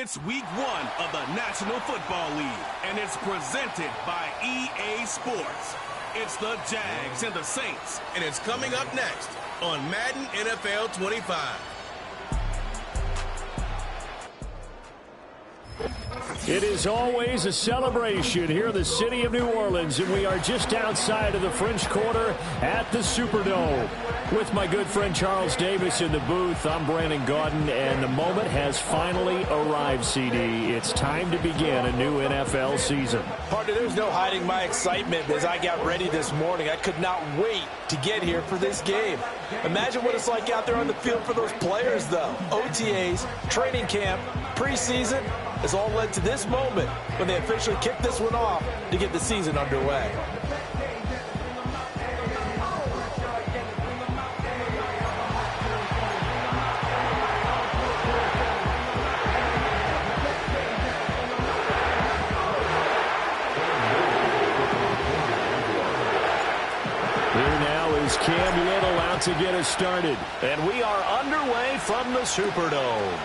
It's week 1 of the National Football League, and it's presented by EA Sports. It's the Jags and the Saints, and it's coming up next on Madden NFL 25. It is always a celebration here in the city of New Orleans, and we are just outside of the French Quarter at the Superdome. With my good friend Charles Davis in the booth, I'm Brandon Gaudin, and the moment has finally arrived, CD. It's time to begin a new NFL season. Partner, there's no hiding my excitement as I got ready this morning. I could not wait to get here for this game. Imagine what it's like out there on the field for those players, though. OTAs, training camp, preseason has all led to this moment when they officially kick this one off to get the season underway. Cam Little out to get us started. And we are underway from the Superdome.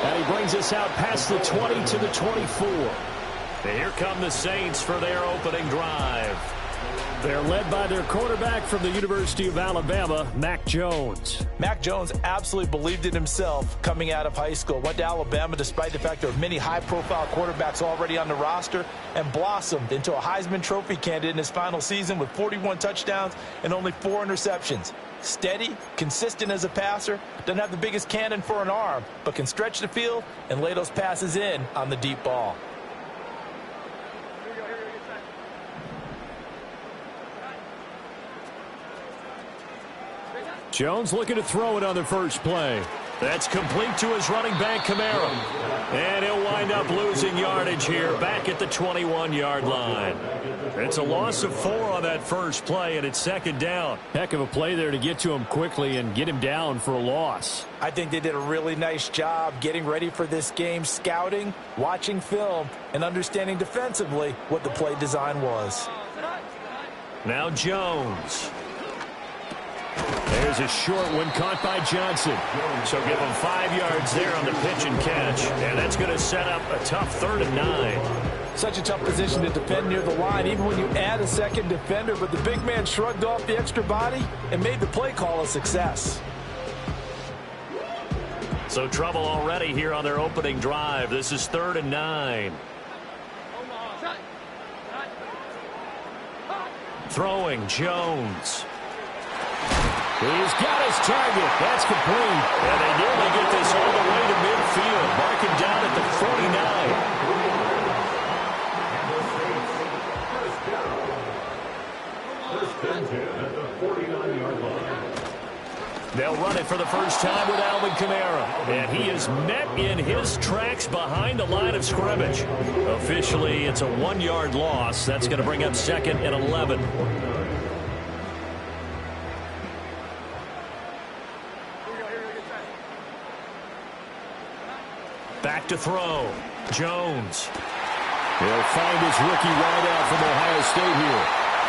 And he brings us out past the 20 to the 24. And here come the Saints for their opening drive. They're led by their quarterback from the University of Alabama, Mac Jones. Mac Jones absolutely believed in himself coming out of high school. Went to Alabama despite the fact there were many high-profile quarterbacks already on the roster and blossomed into a Heisman Trophy candidate in his final season with 41 touchdowns and only 4 interceptions. Steady, consistent as a passer, doesn't have the biggest cannon for an arm, but can stretch the field and lay those passes in on the deep ball. Jones looking to throw it on the first play. That's complete to his running back, Kamara. And he'll wind up losing yardage here back at the 21-yard line. It's a loss of 4 on that first play, and it's second down. Heck of a play there to get to him quickly and get him down for a loss. I think they did a really nice job getting ready for this game, scouting, watching film, and understanding defensively what the play design was. Now Jones. There's a short one caught by Johnson. So give him 5 yards there on the pitch and catch. And that's going to set up a tough 3rd and 9. Such a tough position to defend near the line, even when you add a second defender. But the big man shrugged off the extra body and made the play call a success. So trouble already here on their opening drive. This is 3rd and 9. Throwing Jones. He's got his target. That's complete. And they nearly get this all the way to midfield. Mark him down at the 49. They'll run it for the first time with Alvin Kamara. And he is met in his tracks behind the line of scrimmage. Officially, it's a 1-yard loss. That's going to bring up 2nd and 11. Back to throw. Jones. He'll find his rookie wideout from Ohio State here.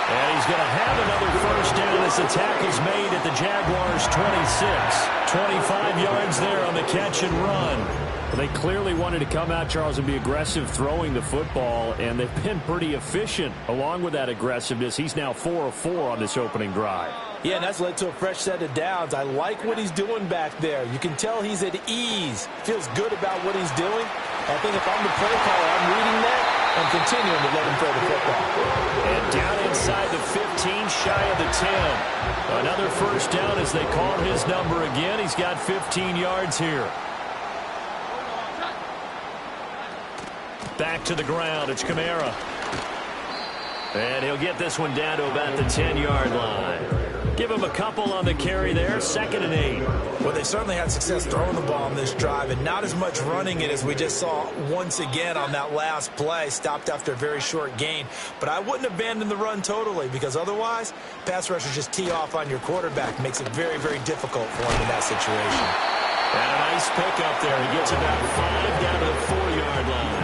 And he's going to have another first down as the tackle's made at the Jaguars' 26. 25 yards there on the catch and run. Well, they clearly wanted to come out, Charles, and be aggressive throwing the football, and they've been pretty efficient along with that aggressiveness. He's now 4 of 4 on this opening drive. Yeah, and that's led to a fresh set of downs. I like what he's doing back there. You can tell he's at ease. Feels good about what he's doing. I think if I'm the play caller, I'm reading that and continuing to let him throw the football. And down inside the 15, shy of the 10. Another first down as they call his number again. He's got 15 yards here. Back to the ground. It's Kamara. And he'll get this one down to about the 10-yard line. Give him a couple on the carry there. 2nd and 8. Well, they certainly had success throwing the ball on this drive and not as much running it as we just saw once again on that last play. Stopped after a very short gain. But I wouldn't abandon the run totally because otherwise, pass rushers just tee off on your quarterback. Makes it very, very difficult for him in that situation. And a nice pickup there. He gets about 5 down to the 4-yard line.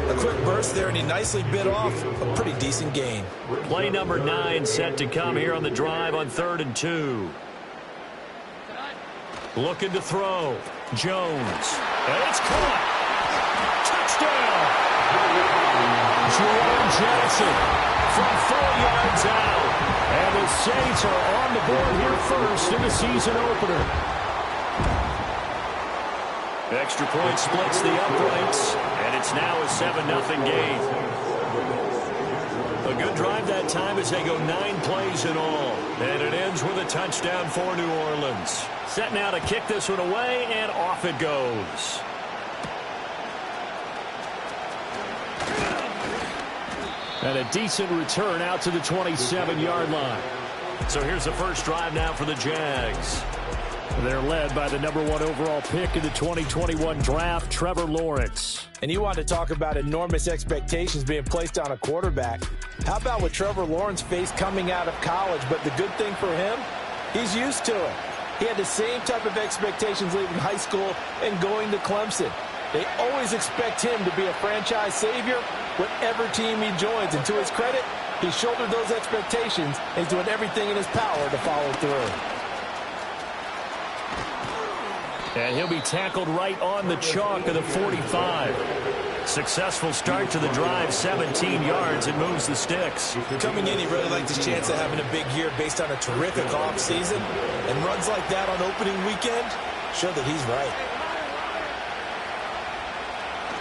A quick burst there, and he nicely bit off a pretty decent gain. Play number 9 set to come here on the drive on 3rd and 2. Looking to throw. Jones. And it's caught. Touchdown. Jerome Jackson from 4 yards out. And the Saints are on the board here first in the season opener. Extra point splits the uprights, and it's now a 7-0 game. A good drive that time as they go 9 plays in all. And it ends with a touchdown for New Orleans. Set now to kick this one away, and off it goes. And a decent return out to the 27-yard line. So here's the first drive now for the Jags. They're led by the #1 overall pick in the 2021 draft, Trevor Lawrence. And you want to talk about enormous expectations being placed on a quarterback. How about what Trevor Lawrence faced coming out of college? But the good thing for him, he's used to it. He had the same type of expectations leaving high school and going to Clemson. They always expect him to be a franchise savior, whatever team he joins. And to his credit, he shouldered those expectations and he's doing everything in his power to follow through. And he'll be tackled right on the chalk of the 45. Successful start to the drive, 17 yards, and moves the sticks. Coming in, he really liked his chance of having a big year based on a terrific offseason. And runs like that on opening weekend show that he's right.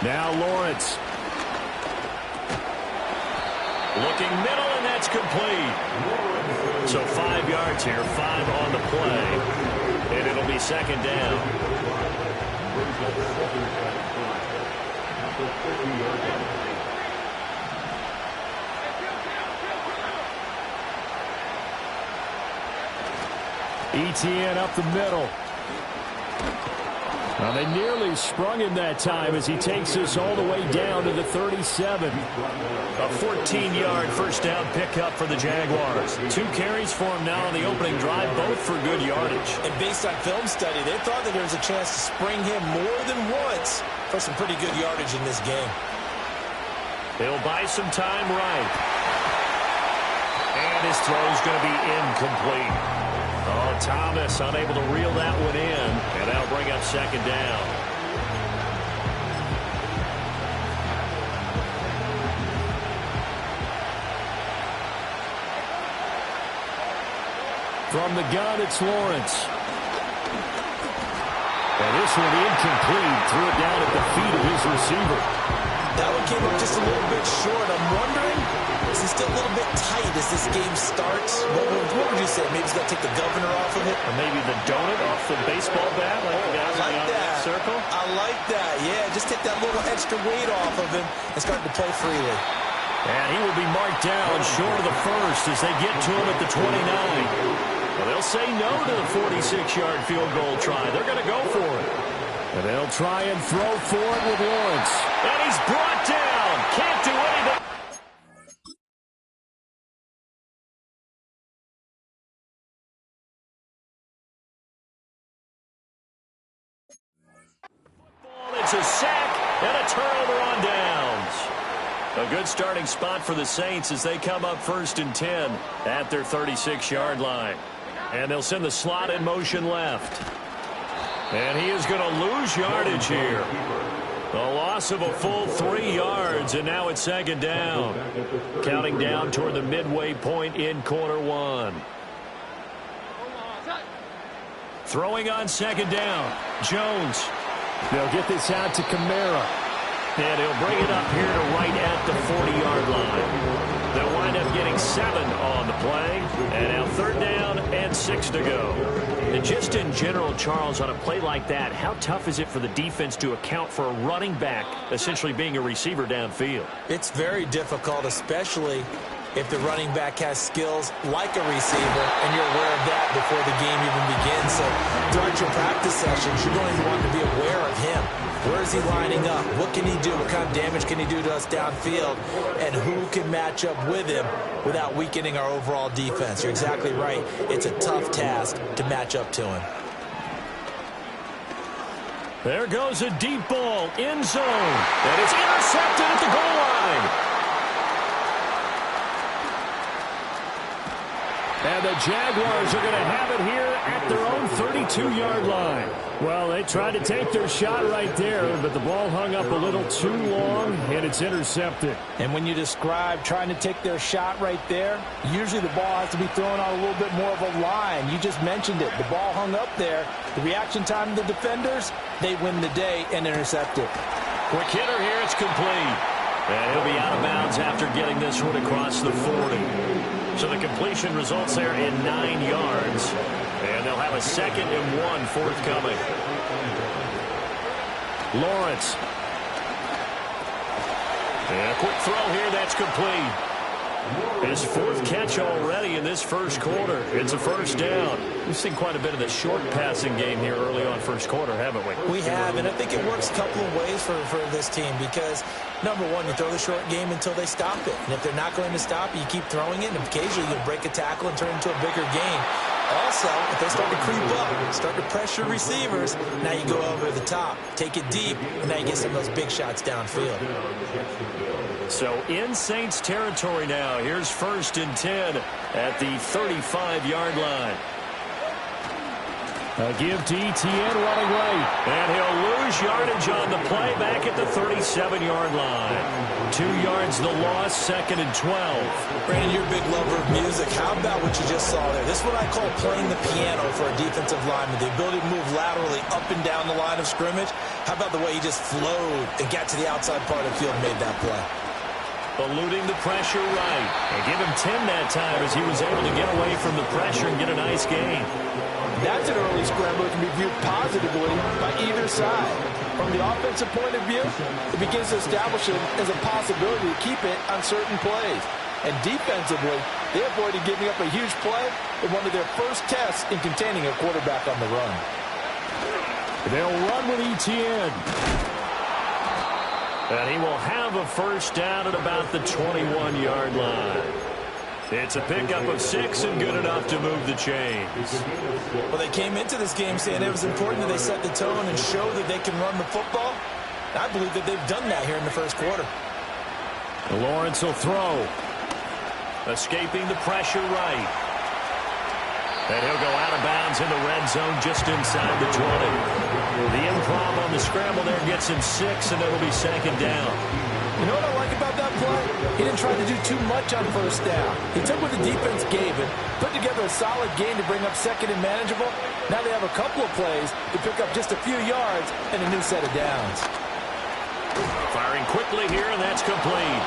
Now Lawrence. Looking middle, and that's complete. So 5 yards here, 5 on the play. And it'll be second down. ETN up the middle. Well, they nearly sprung him that time as he takes us all the way down to the 37. A 14-yard first down pickup for the Jaguars. 2 carries for him now on the opening drive, both for good yardage. And based on film study, they thought that there was a chance to spring him more than once for some pretty good yardage in this game. He'll buy some time right. And his throw's going to be incomplete. Oh, Thomas unable to reel that one in, and that'll bring up second down. From the gun, it's Lawrence. And this one incomplete. Threw it down at the feet of his receiver. That one came up just a little bit short. I'm wondering, is he still a little bit tight as this game starts? What would you say? Maybe he's got to take the governor off of it? Or maybe the donut off the baseball bat, like the guys I like that. Circle? I like that. Yeah, just take that little extra weight off of him and start to play freely. And he will be marked down short of the first as they get to him at the 29. Well, they'll say no to the 46-yard field goal try. They're going to go for it. And they'll try and throw for it with Lawrence. And he's brought down. Can't do anything. It's a sack and a turnover on downs. A good starting spot for the Saints as they come up 1st and 10 at their 36-yard line. And they'll send the slot in motion left. And he is going to lose yardage here. A loss of a full 3 yards, and now it's second down. Counting down toward the midway point in quarter 1. Throwing on second down. Jones. They'll get this out to Kamara. And he'll bring it up here to right at the 40-yard line. They'll wind up getting 7 on the play. And now 3rd down and 6 to go. And just in general, Charles, on a play like that, how tough is it for the defense to account for a running back essentially being a receiver downfield? It's very difficult, especially if the running back has skills like a receiver, and you're aware of that before the game even begins. So throughout your practice sessions, you're going to want to be aware of him. Where is he lining up? What can he do? What kind of damage can he do to us downfield? And who can match up with him without weakening our overall defense? You're exactly right. It's a tough task to match up to him. There goes a deep ball, end zone. And it's intercepted at the goal line. And the Jaguars are going to have it here at their own 32-yard line. Well, they tried to take their shot right there, but the ball hung up a little too long, and it's intercepted. And when you describe trying to take their shot right there, usually the ball has to be thrown on a little bit more of a line. You just mentioned it. The ball hung up there. The reaction time of the defenders, they win the day and intercept it. Quick hitter here. It's complete. And he'll be out of bounds after getting this one across the 40. So the completion results there in 9 yards. And they'll have a 2nd and 1 forthcoming. Lawrence. And a quick throw here. That's complete. His 4th catch already in this first quarter. It's a first down. We've seen quite a bit of the short passing game here early on first quarter, haven't we? We have, and I think it works a couple of ways for this team because, number one, you throw the short game until they stop it. And if they're not going to stop it, you keep throwing it, and occasionally you break a tackle and turn it into a bigger game. Also, if they start to creep up, start to pressure receivers, now you go over the top, take it deep, and now you get some of those big shots downfield. So in Saints territory now. Here's 1st and 10 at the 35-yard line. A give to Etienne running late. And he'll lose yardage on the play back at the 37-yard line. 2 yards the loss, 2nd and 12. Brandon, you're a big lover of music. How about what you just saw there? This is what I call playing the piano for a defensive lineman. The ability to move laterally up and down the line of scrimmage. How about the way he just flowed and got to the outside part of the field and made that play? Eluding the pressure right. And give him 10 that time as he was able to get away from the pressure and get a nice gain. That's an early scramble that can be viewed positively by either side. From the offensive point of view, it begins to establish it as a possibility to keep it on certain plays. And defensively, they avoided giving up a huge play in one of their first tests in containing a quarterback on the run. They'll run with Etienne. And he will have a first down at about the 21-yard line. It's a pickup of 6 and good enough to move the chains. Well, they came into this game saying it was important that they set the tone and show that they can run the football. I believe that they've done that here in the first quarter. Lawrence will throw. Escaping the pressure right. And he'll go out of bounds in the red zone just inside the 20. The improv on the scramble there gets him 6, and it'll be 2nd down. You know what I like about that play? He didn't try to do too much on first down. He took what the defense gave him, put together a solid gain to bring up 2nd and manageable. Now they have a couple of plays to pick up just a few yards and a new set of downs. Firing quickly here, and that's complete.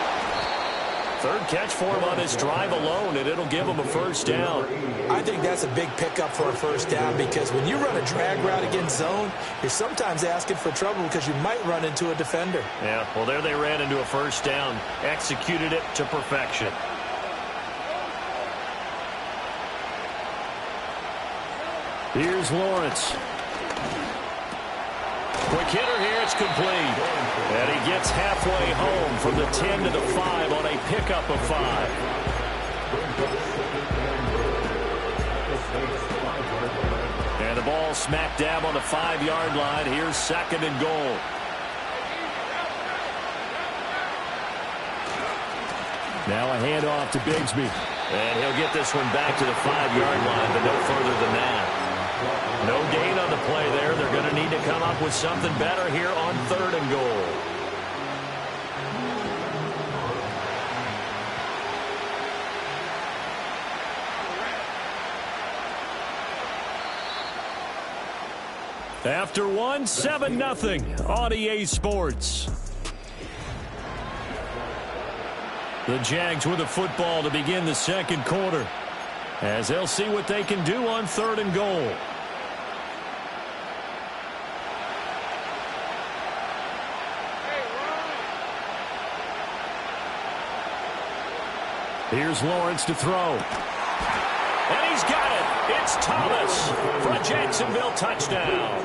3rd catch for him on this drive alone, and it'll give him a first down. I think that's a big pickup for a first down because when you run a drag route against zone, you're sometimes asking for trouble because you might run into a defender. Yeah, well, there they ran into a first down, executed it to perfection. Here's Lawrence. Quick hitter here, it's complete. And he gets halfway home from the 10 to the 5 on a pickup of 5. And the ball smack dab on the 5-yard line. Here's 2nd and goal. Now a handoff to Bigsby. And he'll get this one back to the 5-yard line, but no further than that. No gain on the play there. They're going to need to come up with something better here on 3rd and goal. After one, 7-0 on EA Sports. The Jags with the football to begin the 2nd quarter, as they'll see what they can do on 3rd and goal. Here's Lawrence to throw. And he's got it. It's Thomas for a Jacksonville touchdown.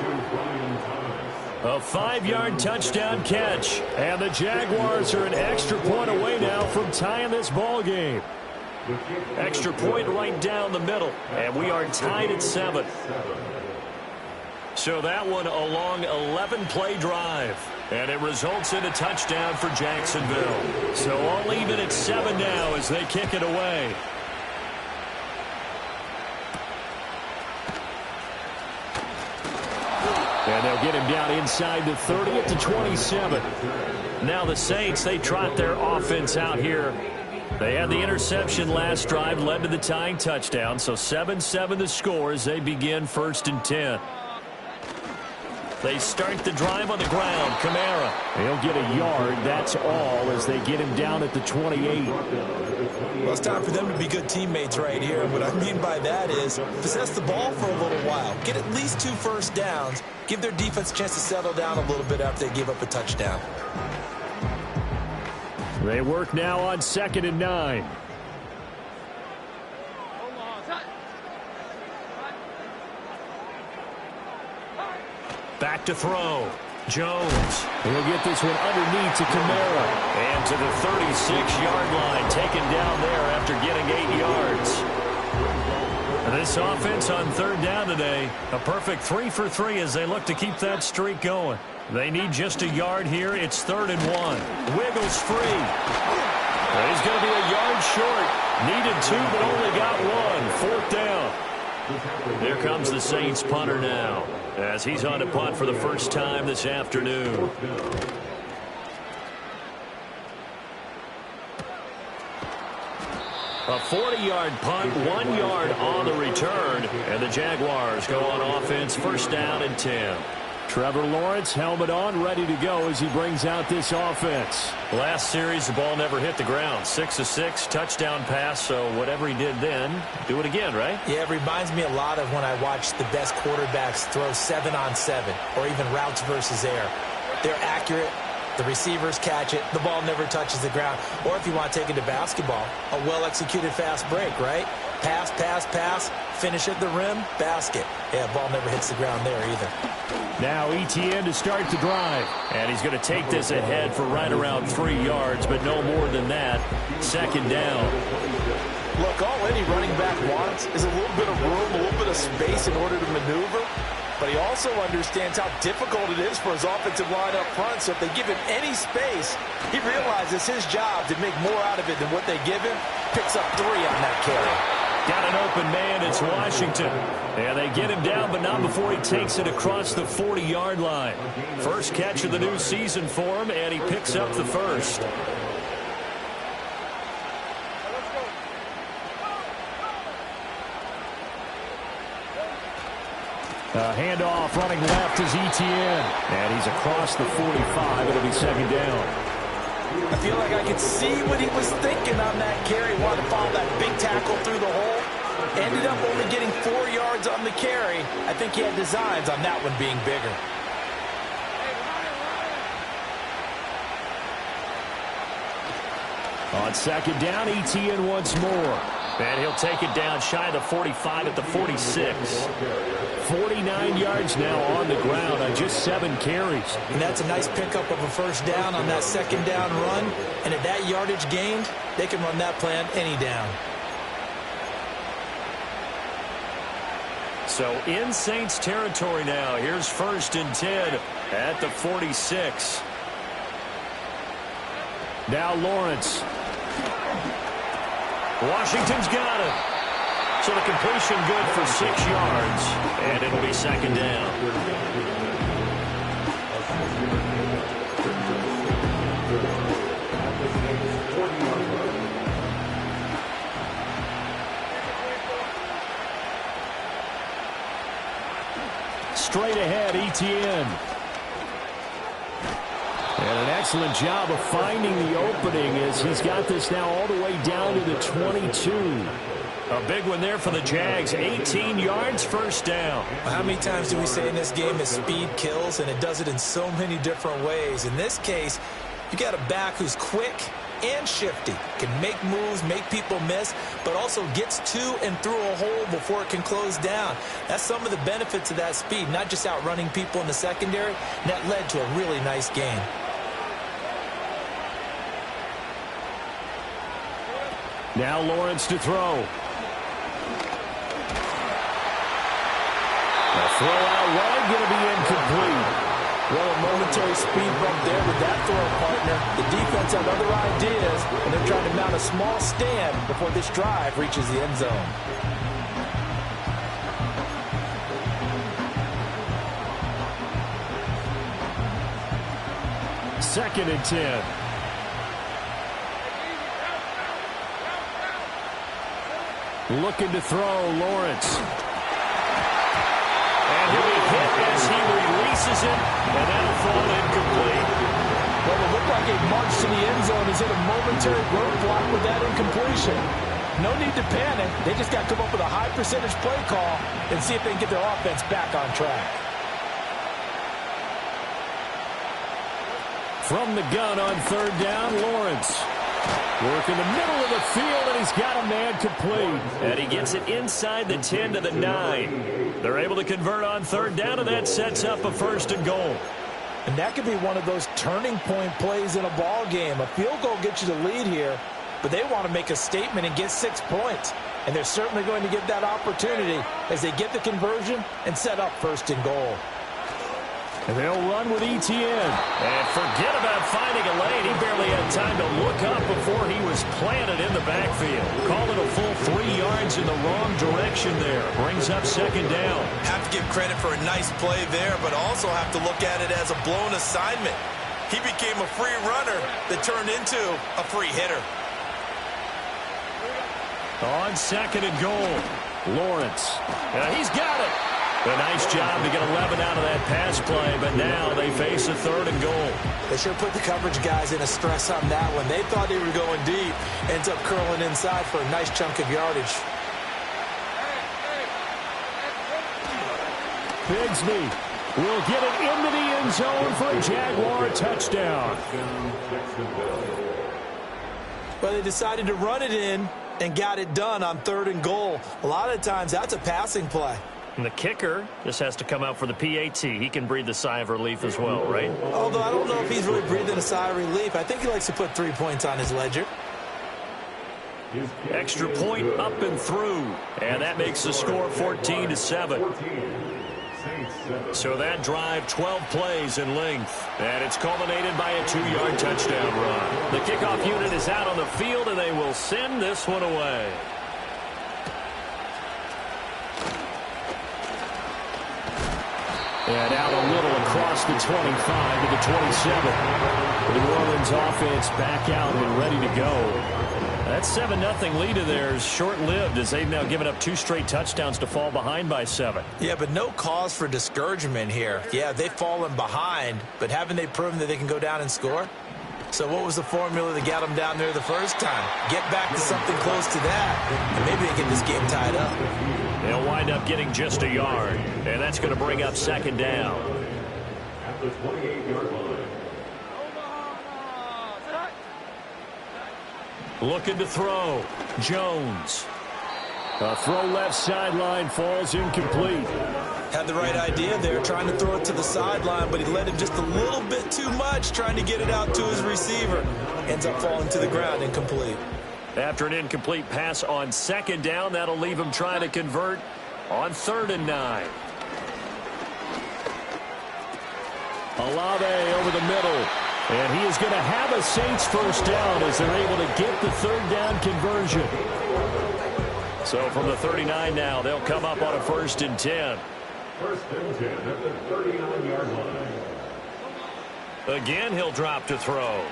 A 5-yard touchdown catch. And the Jaguars are an extra point away now from tying this ball game. Extra point right down the middle. And we are tied at 7. So that one a long 11-play drive. And it results in a touchdown for Jacksonville. So all even at 7 now as they kick it away. And they'll get him down inside the 30 at the 27. Now the Saints, they trot their offense out here. They had the interception last drive, led to the tying touchdown. So 7-7 the score as they begin 1st and 10. They start the drive on the ground. Kamara. He'll get a yard. That's all as they get him down at the 28. Well, it's time for them to be good teammates right here. What I mean by that is possess the ball for a little while. Get at least 2 first downs. Give their defense a chance to settle down a little bit after they give up a touchdown. They work now on 2nd and 9. Back to throw. Jones. He'll get this one underneath to Kamara. And to the 36-yard line, taken down there after getting 8 yards. This offense on 3rd down today, a perfect 3 for 3 as they look to keep that streak going. They need just a yard here. It's 3rd and 1. Wiggles free. He's going to be a yard short. Needed 2, but only got 1. 4th down. Here comes the Saints punter now, as he's on to punt for the first time this afternoon. A 40-yard punt, 1 yard on the return, and the Jaguars go on offense, 1st down and 10. Trevor Lawrence, helmet on, ready to go as he brings out this offense. Last series, the ball never hit the ground. 6 of 6, touchdown pass, so whatever he did then, do it again, right? Yeah, it reminds me a lot of when I watch the best quarterbacks throw 7-on-7 or even routes versus air. They're accurate. The receivers catch it. The ball never touches the ground. Or if you want to take it to basketball, a well-executed fast break, right? Pass, pass, pass, finish at the rim, basket. Yeah, ball never hits the ground there either. Now Etienne to start the drive. And he's going to take this ahead for right around 3 yards, but no more than that. 2nd down. Look, all any running back wants is a little bit of room, a little bit of space in order to maneuver. But he also understands how difficult it is for his offensive line up front. So if they give him any space, he realizes his job to make more out of it than what they give him. Picks up 3 on that carry. Got an open man. It's Washington. And they get him down, but not before he takes it across the 40-yard line. First catch of the new season for him, and he picks up the first. Handoff running left is Etienne. And he's across the 45. It'll be 2nd down. I feel like I could see what he was thinking on that carry. Wanted to follow that big tackle through the hole. Ended up only getting 4 yards on the carry. I think he had designs on that one being bigger. On 2nd down, Etienne once more. And he'll take it down shy of the 45 at the 46. 49 yards now on the ground on just 7 carries. And that's a nice pickup of a 1st down on that 2nd down run. And at that yardage gained, they can run that plan any down. So in Saints territory now. Here's 1st and 10 at the 46. Now Lawrence. Washington's got it. So the completion good for 6 yards. And it'll be 2nd down. Straight ahead, Etienne. And an excellent job of finding the opening as he's got this now all the way down to the 22. A big one there for the Jags. 18 yards, 1st down. How many times do we say in this game that speed kills, and it does it in so many different ways? In this case, you got a back who's quick and shifty, can make moves, make people miss, but also gets to and through a hole before it can close down. That's some of the benefits of that speed, not just outrunning people in the secondary, and that led to a really nice game. Now Lawrence to throw. The throw out wide going to be incomplete. Well, a momentary speed bump there with that throw partner. The defense had other ideas, and they're trying to mount a small stand before this drive reaches the end zone. 2nd and 10. Looking to throw, Lawrence. And he'll be hit as he releases it, and that'll fall incomplete. Well, it looked like a march to the end zone is hit a momentary roadblock with that incompletion. No need to panic. They just got to come up with a high percentage play call and see if they can get their offense back on track. From the gun on 3rd down, Lawrence. Work in the middle of the field, and he's got a man complete. And he gets it inside the 10 to the 9. They're able to convert on 3rd down, and that sets up a 1st and goal. And that could be one of those turning point plays in a ball game. A field goal gets you the lead here, but they want to make a statement and get 6 points. And they're certainly going to get that opportunity as they get the conversion and set up 1st and goal. And they'll run with Etienne. And forget about finding a lane. He barely had time to look up before he was planted in the backfield. Call it a full 3 yards in the wrong direction there. Brings up 2nd down. Have to give credit for a nice play there, but also have to look at it as a blown assignment. He became a free runner that turned into a free hitter. On 2nd and goal, Lawrence. He's got it. A nice job to get 11 out of that pass play, but now they face a 3rd and goal. They sure put the coverage guys in a stress on that one. They thought they were going deep. Ends up curling inside for a nice chunk of yardage. Bigsby will get it into the end zone for a Jaguar touchdown. Well, they decided to run it in and got it done on 3rd and goal. A lot of times that's a passing play. And the kicker just has to come out for the PAT. He can breathe a sigh of relief as well, right? Although I don't know if he's really breathing a sigh of relief. I think he likes to put 3 points on his ledger. Extra point up and through. And that makes the score 14-7. So that drive, 12 plays in length. And it's culminated by a 2-yard touchdown run. The kickoff unit is out on the field, and they will send this one away. And out a little across the 25 to the 27. The New Orleans offense back out and ready to go. That 7-0 lead of theirs short-lived as they've now given up 2 straight touchdowns to fall behind by 7. Yeah, but no cause for discouragement here. Yeah, they've fallen behind, but haven't they proven that they can go down and score? So what was the formula that got them down there the first time? Get back to something close to that, and maybe they get this game tied up. They'll wind up getting just a yard, and that's going to bring up 2nd down. At the 28-yard line. Looking to throw. Jones. A throw left sideline, falls incomplete. Had the right idea there, trying to throw it to the sideline, but he led him just a little bit too much, trying to get it out to his receiver. Ends up falling to the ground, incomplete. After an incomplete pass on 2nd down, that'll leave him trying to convert on 3rd and 9. Olave over the middle. And he is going to have a Saints 1st down as they're able to get the 3rd down conversion. So from the 39 now, they'll come up on a 1st and 10. 1st and 10 at the 39-yard line. Again, he'll drop to throw.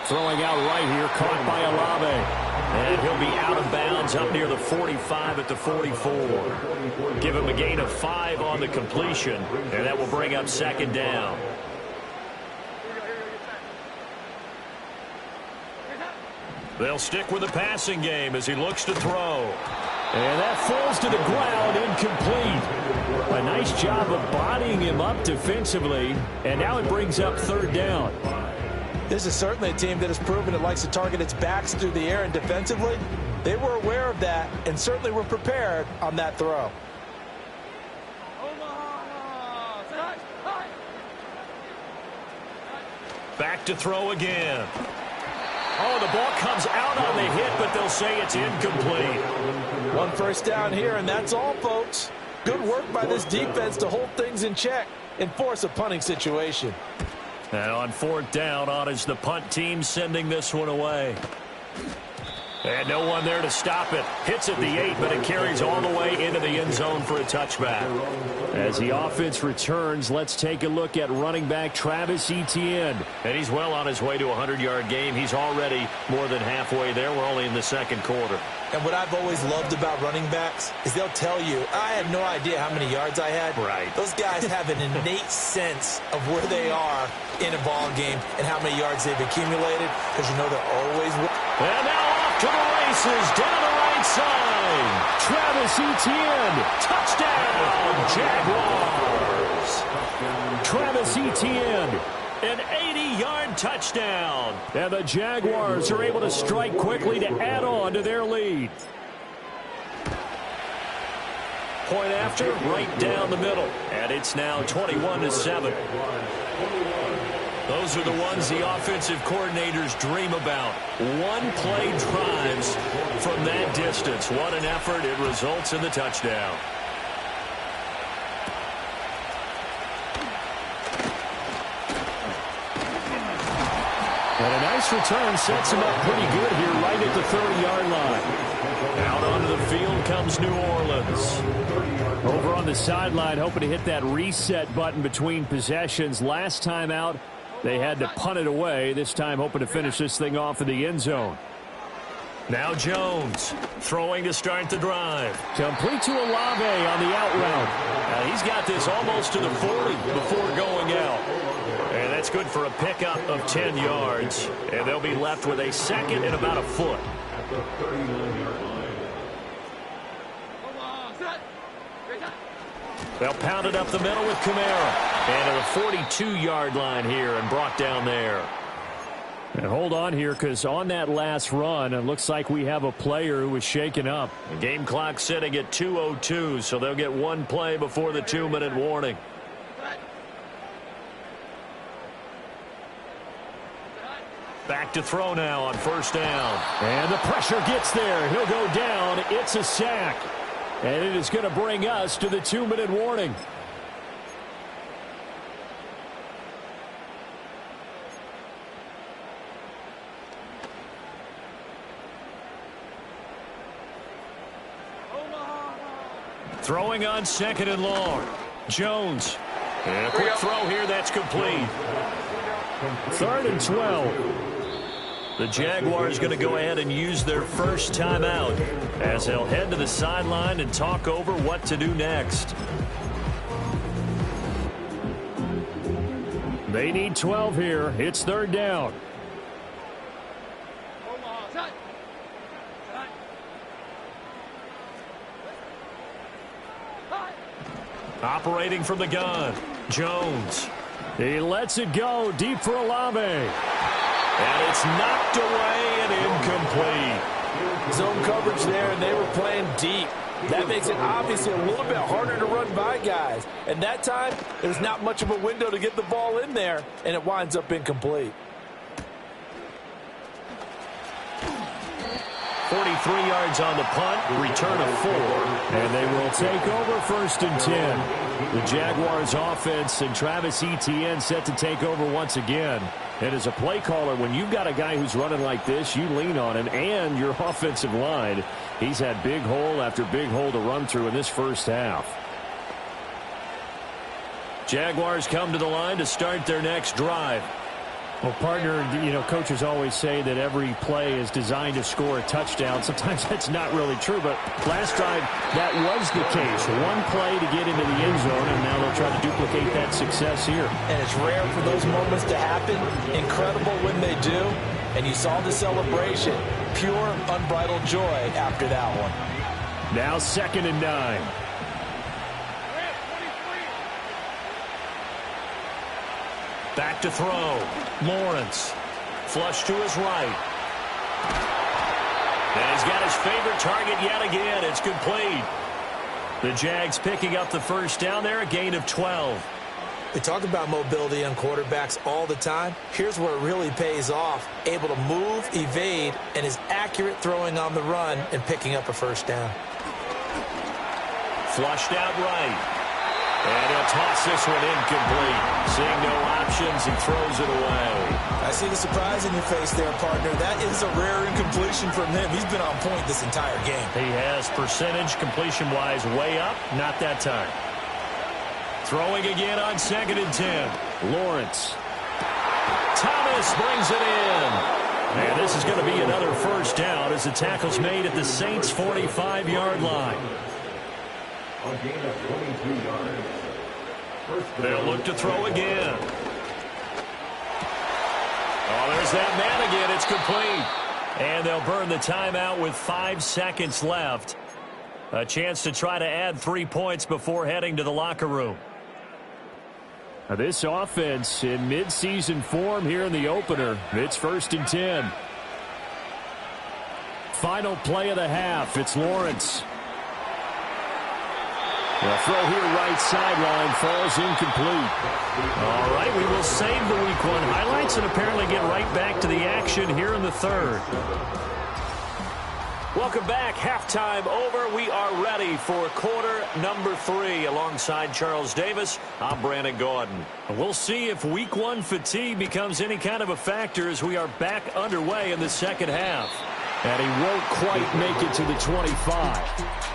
Throwing out right here, caught by Olave. And he'll be out of bounds up near the 45 at the 44. Give him a gain of 5 on the completion, and that will bring up 2nd down. They'll stick with the passing game as he looks to throw. And that falls to the ground, incomplete. A nice job of bodying him up defensively, and now it brings up 3rd down. This is certainly a team that has proven it likes to target its backs through the air, and defensively, they were aware of that and certainly were prepared on that throw. Back to throw again. Oh, the ball comes out on the hit, but they'll say it's incomplete. 1 first down here, and that's all, folks. Good work by this defense to hold things in check and force a punting situation. And on 4th down, on is the punt team sending this one away. And no one there to stop it. Hits at the 8, but it carries all the way into the end zone for a touchback. As the offense returns, let's take a look at running back Travis Etienne. And he's well on his way to a 100-yard game. He's already more than halfway there. We're only in the second quarter. And what I've always loved about running backs is they'll tell you, I had no idea how many yards I had. Right. Those guys have an innate sense of where they are in a ball game and how many yards they've accumulated, because you know they're always... And now off to the races, down the right side. Travis Etienne, touchdown, Jaguars. Travis Etienne, an 80-yard touchdown. And the Jaguars are able to strike quickly to add on to their lead. Point after, right down the middle. And it's now 21-7. Those are the ones the offensive coordinators dream about. One-play drives from that distance. What an effort. It results in the touchdown. And a nice return sets him up pretty good here right at the 30-yard line. Out onto the field comes New Orleans. Over on the sideline, hoping to hit that reset button between possessions. Last time out, they had to punt it away. This time hoping to finish this thing off in the end zone. Now Jones throwing to start the drive. Complete to Olave on the out route. He's got this almost to the 40 before going out. And that's good for a pickup of 10 yards. And they'll be left with a second and about a foot. At the 39-yard line. They'll pound it up the middle with Kamara. And to the 42-yard line here and brought down there. And hold on here, because on that last run, it looks like we have a player who was shaken up. The game clock sitting at 2:02, so they'll get one play before the 2-minute warning. Back to throw now on first down. And the pressure gets there. He'll go down. It's a sack. And it is going to bring us to the 2-minute warning. Throwing on second and long. Jones. And a quick throw here. That's complete. 3rd and 12. The Jaguars going to go ahead and use their first timeout as they'll head to the sideline and talk over what to do next. They need 12 here. It's 3rd down. Operating from the gun. Jones. He lets it go deep for Olave. And it's knocked away and incomplete. Zone coverage there, and they were playing deep. That makes it obviously a little bit harder to run by guys. And that time, there's not much of a window to get the ball in there, and it winds up incomplete. 43 yards on the punt, return of 4. And they will take over 1st and 10. The Jaguars offense and Travis Etienne set to take over once again. And as a play caller, when you've got a guy who's running like this, you lean on him and your offensive line. He's had big hole after big hole to run through in this first half. Jaguars come to the line to start their next drive. Well, partner, you know, coaches always say that every play is designed to score a touchdown. Sometimes that's not really true, but last drive, that was the case. One play to get into the end zone, and now they'll try to duplicate that success here. And it's rare for those moments to happen. Incredible when they do. And you saw the celebration. Pure, unbridled joy after that one. Now 2nd and 9. Back to throw. Lawrence. Flush to his right. And he's got his favorite target yet again. It's complete. The Jags picking up the first down there, a gain of 12. We talk about mobility on quarterbacks all the time. Here's where it really pays off. Able to move, evade, and is accurate throwing on the run and picking up a first down. Flushed out right. And he'll toss this one incomplete. Seeing no options, he throws it away. I see the surprise in your face there, partner. That is a rare incompletion from him. He's been on point this entire game. He has percentage completion-wise way up, not that time. Throwing again on 2nd and 10. Lawrence. Thomas brings it in. And this is going to be another first down as the tackle's made at the Saints' 45-yard line. A gain of 22 yards. They'll look to throw again. Oh, there's that man again. It's complete. And they'll burn the timeout with 5 seconds left. A chance to try to add 3 points before heading to the locker room. Now this offense in midseason form here in the opener. It's 1st and 10. Final play of the half. It's Lawrence. The throw here right sideline falls incomplete. All right, we will save the Week 1 highlights and apparently get right back to the action here in the 3rd. Welcome back. Halftime over. We are ready for quarter number 3. Alongside Charles Davis, I'm Brandon Gordon. We'll see if Week 1 fatigue becomes any kind of a factor as we are back underway in the second half. And he won't quite make it to the 25.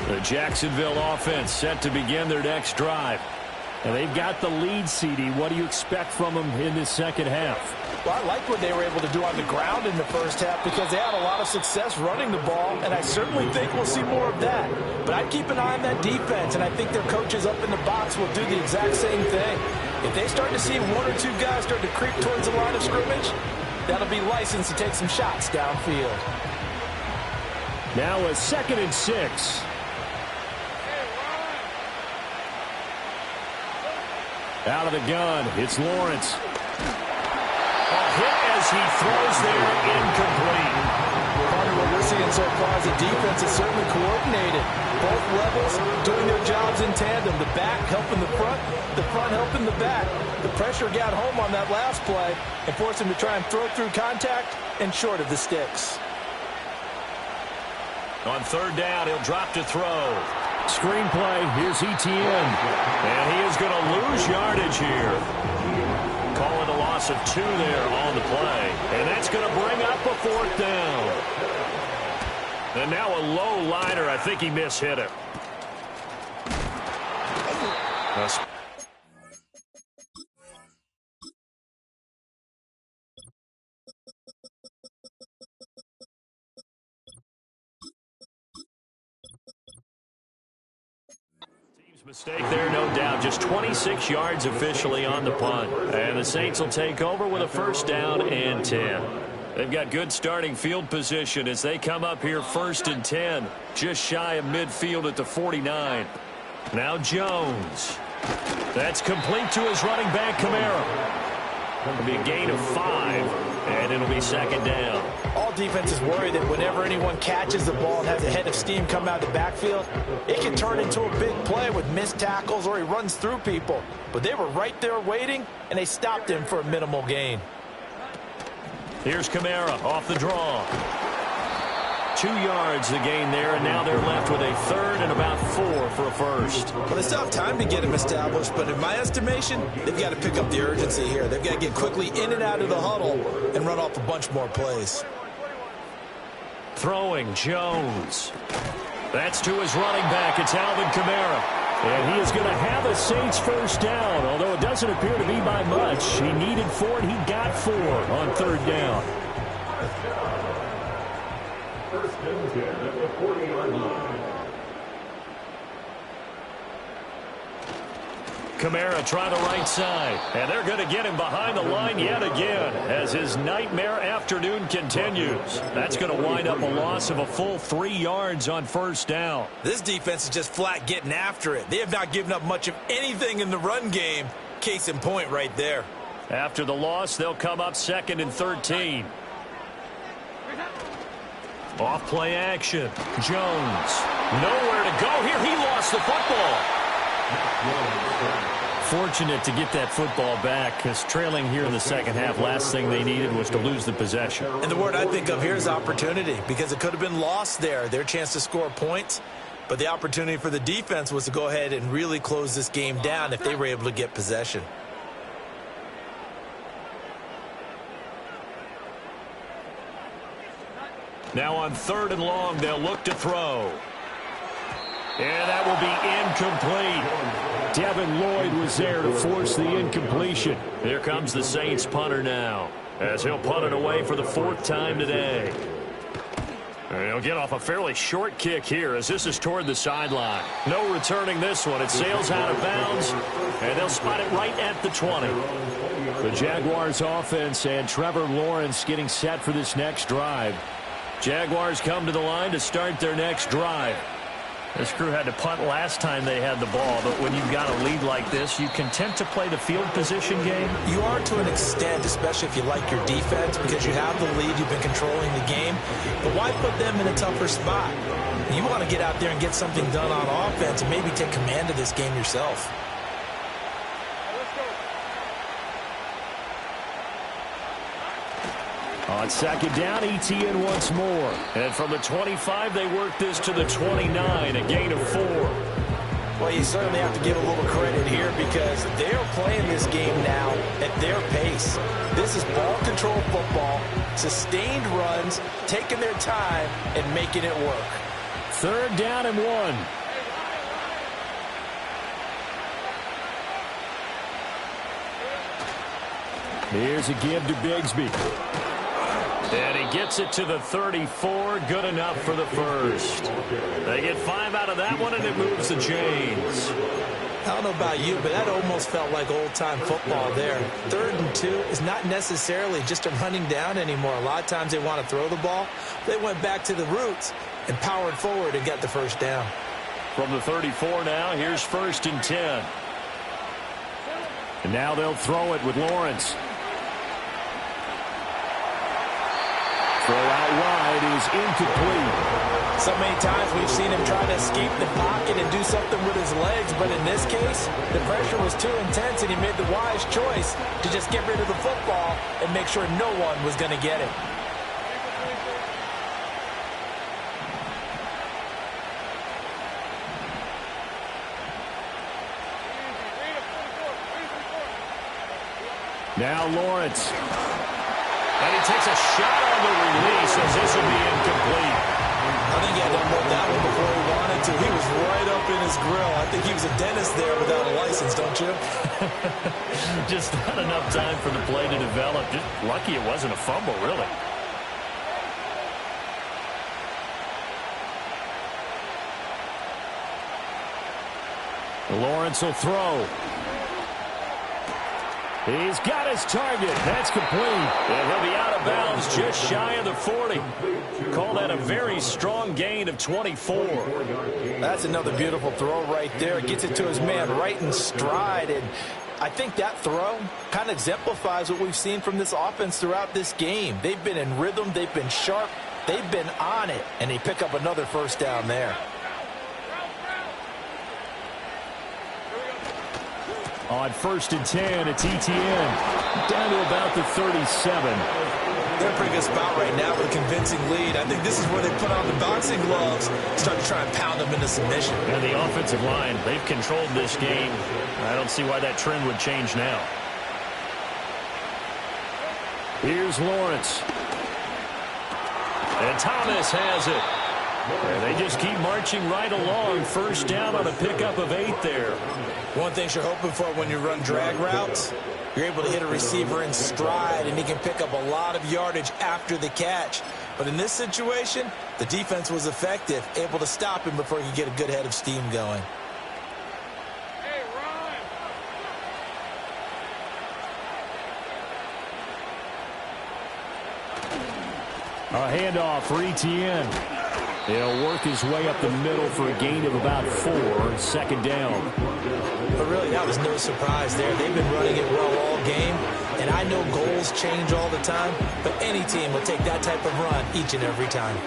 The Jacksonville offense set to begin their next drive. And they've got the lead, CD. What do you expect from them in this second half? Well, I like what they were able to do on the ground in the first half because they had a lot of success running the ball, and I certainly think we'll see more of that. But I'd keep an eye on that defense, and I think their coaches up in the box will do the exact same thing. If they start to see 1 or 2 guys start to creep towards the line of scrimmage, that'll be license to take some shots downfield. Now a 2nd and 6. Out of the gun, it's Lawrence. A hit as he throws there, incomplete. Part of what we're seeing so far is the defense is certainly coordinated. Both levels doing their jobs in tandem. The back helping the front helping the back. The pressure got home on that last play and forced him to try and throw through contact and short of the sticks. On 3rd down, he'll drop to throw. Screenplay, here's Etienne. And he is going to lose yardage here. Call it a loss of 2 there on the play. And that's going to bring up a 4th down. And now a low liner. I think he mishit it. Mistake there, no doubt. Just 26 yards officially on the punt. And the Saints will take over with a 1st down and 10. They've got good starting field position as they come up here 1st and 10. Just shy of midfield at the 49. Now Jones. That's complete to his running back, Kamara. It'll be a gain of 5, and it'll be 2nd down. All defenses worry that whenever anyone catches the ball and has a head of steam come out of the backfield, it can turn into a big play with missed tackles or he runs through people. But they were right there waiting, and they stopped him for a minimal gain. Here's Kamara off the draw. 2 yards the gain there, and now they're left with a 3rd and about 4 for a 1st. Well, they still have time to get him established, but in my estimation, they've got to pick up the urgency here. They've got to get quickly in and out of the huddle and run off a bunch more plays. Throwing, Jones. That's to his running back. It's Alvin Kamara. And he is going to have a Saints 1st down, although it doesn't appear to be by much. He needed 4, and he got 4 on 3rd down. 1st and 10 at the 40-yard line. Kamara try the right side, and they're going to get him behind the line yet again as his nightmare afternoon continues. That's going to wind up a loss of a full 3 yards on 1st down. This defense is just flat getting after it. They have not given up much of anything in the run game. Case in point right there. After the loss, they'll come up 2nd and 13. Off play action. Jones. Nowhere to go here. He lost the football. fortunate to get that football back because trailing here in the second half, last thing they needed was to lose the possession. And the word I think of here is opportunity, because it could have been lost there, their chance to score points. But the opportunity for the defense was to go ahead and really close this game down if they were able to get possession. Now on 3rd and long, they'll look to throw. And that will be incomplete. Devin Lloyd was there to force the incompletion. Here comes the Saints punter now, as he'll punt it away for the 4th time today. And he'll get off a fairly short kick here as this is toward the sideline. No returning this one. It sails out of bounds, and they'll spot it right at the 20. The Jaguars offense and Trevor Lawrence getting set for this next drive. Jaguars come to the line to start their next drive. This crew had to punt last time they had the ball, but when you've got a lead like this, you content to play the field position game? You are to an extent, especially if you like your defense, because you have the lead, you've been controlling the game. But why put them in a tougher spot? You want to get out there and get something done on offense and maybe take command of this game yourself. On 2nd down, ETN once more. And from the 25, they work this to the 29, a gain of 4. Well, you certainly have to give a little credit here because they're playing this game now at their pace. This is ball control football, sustained runs, taking their time, and making it work. 3rd down and 1. Here's a give to Bigsby. And he gets it to the 34. Good enough for the first. They get 5 out of that one, and it moves the chains. I don't know about you, but that almost felt like old-time football there. 3rd and 2 is not necessarily just a running down anymore. A lot of times they want to throw the ball. They went back to the roots and powered forward and got the first down. From the 34 now, here's 1st and 10. And now they'll throw it with Lawrence. Throw out wide is incomplete. So many times we've seen him try to escape the pocket and do something with his legs, but in this case, the pressure was too intense and he made the wise choice to just get rid of the football and make sure no one was going to get it. Now Lawrence. And he takes a shot on the release as this will be incomplete. I think he had to unload that one before he wanted to. He was right up in his grill. I think he was a dentist there without a license, don't you? Just not enough time for the play to develop. Just lucky it wasn't a fumble, really. Lawrence will throw. He's got his target. That's complete. And he'll be out of bounds just shy of the 40. Call that a very strong gain of 24. That's another beautiful throw right there. Gets it to his man right in stride. And I think that throw kind of exemplifies what we've seen from this offense throughout this game. They've been in rhythm. They've been sharp. They've been on it. And they pick up another first down there. On 1st and 10, it's ETN. Down to about the 37. They're in a pretty good spot right now with a convincing lead. I think this is where they put on the boxing gloves, start to try and pound them into submission. And the offensive line, they've controlled this game. I don't see why that trend would change now. Here's Lawrence. And Thomas has it. And they just keep marching right along. First down on a pickup of 8 there. One thing you're hoping for when you run drag routes, you're able to hit a receiver in stride, and he can pick up a lot of yardage after the catch. But in this situation, the defense was effective, able to stop him before he could get a good head of steam going. A handoff for ETN. He'll work his way up the middle for a gain of about 4. 2nd down. But really, that was no surprise there. They've been running it well all game. And I know goals change all the time, but any team will take that type of run each and every time.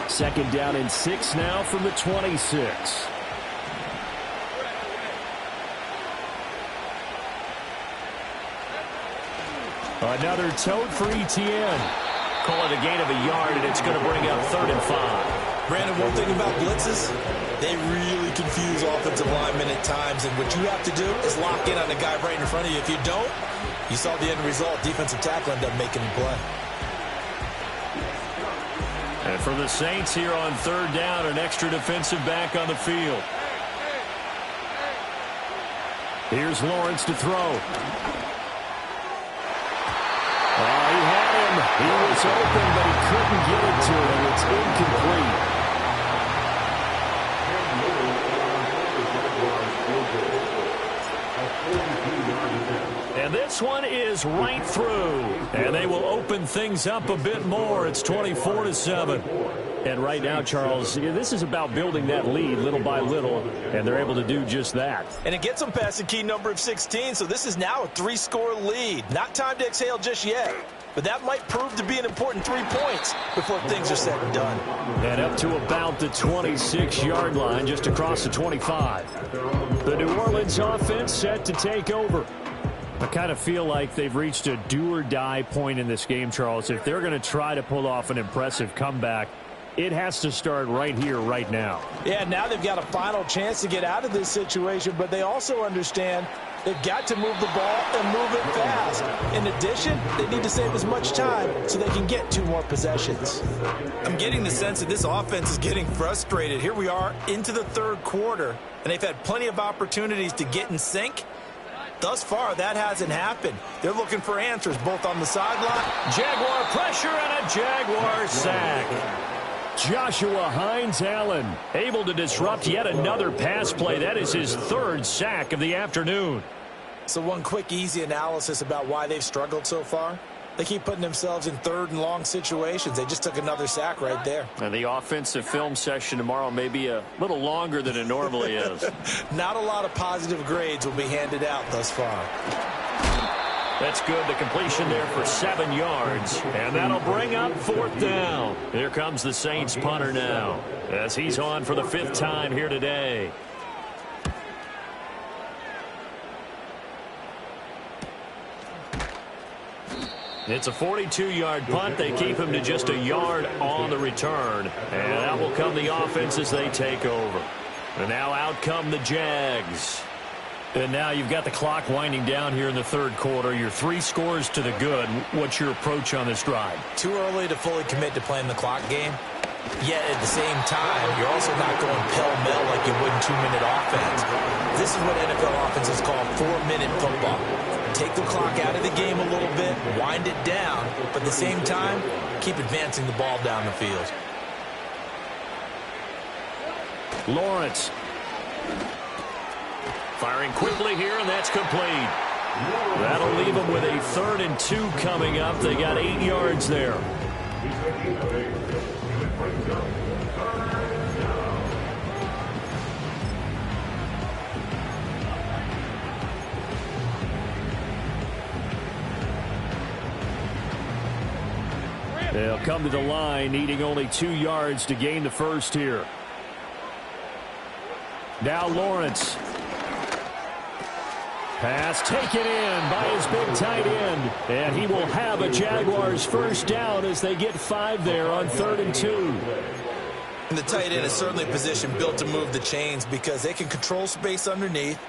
2nd down and 6 now from the 26. Another tote for Etienne. Call it a gain of a yard, and it's going to bring up 3rd and 5. Brandon, one thing about blitzes, they really confuse offensive linemen at times, and what you have to do is lock in on the guy right in front of you. If you don't, you saw the end result. Defensive tackle ended up making him play. And for the Saints here on 3rd down, an extra defensive back on the field. Here's Lawrence to throw. He had him. He was open, but he couldn't get it to him. It's incomplete. And this one is right through. And they will open things up a bit more. It's 24-7. And right now, Charles, this is about building that lead little by little, and they're able to do just that. And it gets them past the key number of 16, so this is now a 3-score lead. Not time to exhale just yet, but that might prove to be an important 3 points before things are said and done. And up to about the 26-yard line, just across the 25. The New Orleans offense set to take over. I kind of feel like they've reached a do-or-die point in this game, Charles. If they're going to try to pull off an impressive comeback, it has to start right here, right now. Yeah, now they've got a final chance to get out of this situation, but they also understand they've got to move the ball and move it fast. In addition, they need to save as much time so they can get 2 more possessions. I'm getting the sense that this offense is getting frustrated. Here we are into the 3rd quarter, and they've had plenty of opportunities to get in sync. Thus far, that hasn't happened. They're looking for answers both on the sideline. Jaguar pressure and a Jaguar sack. Joshua Hines-Allen able to disrupt yet another pass play. That is his 3rd sack of the afternoon. So one quick, easy analysis about why they've struggled so far. They keep putting themselves in 3rd and long situations. They just took another sack right there. And the offensive film session tomorrow may be a little longer than it normally is. Not a lot of positive grades will be handed out thus far. That's good. The completion there for 7 yards. And that'll bring up 4th down. Here comes the Saints punter now, as he's on for the 5th time here today. It's a 42-yard punt. They keep him to just a yard on the return. And out will come the offense as they take over. And now out come the Jags. And now you've got the clock winding down here in the 3rd quarter. You're 3 scores to the good. What's your approach on this drive? Too early to fully commit to playing the clock game. Yet at the same time, you're also not going pell-mell like you would in 2-minute offense. This is what NFL offenses call 4-minute football. Take the clock out of the game a little bit, wind it down, but at the same time, keep advancing the ball down the field. Lawrence. Firing quickly here, and that's complete. That'll leave them with a 3rd and 2 coming up. They got 8 yards there. They'll come to the line, needing only 2 yards to gain the 1st here. Now Lawrence. Pass taken in by his big tight end. And he will have a Jaguars 1st down as they get 5 there on 3rd and 2. And the tight end is certainly a position built to move the chains because they can control space underneath.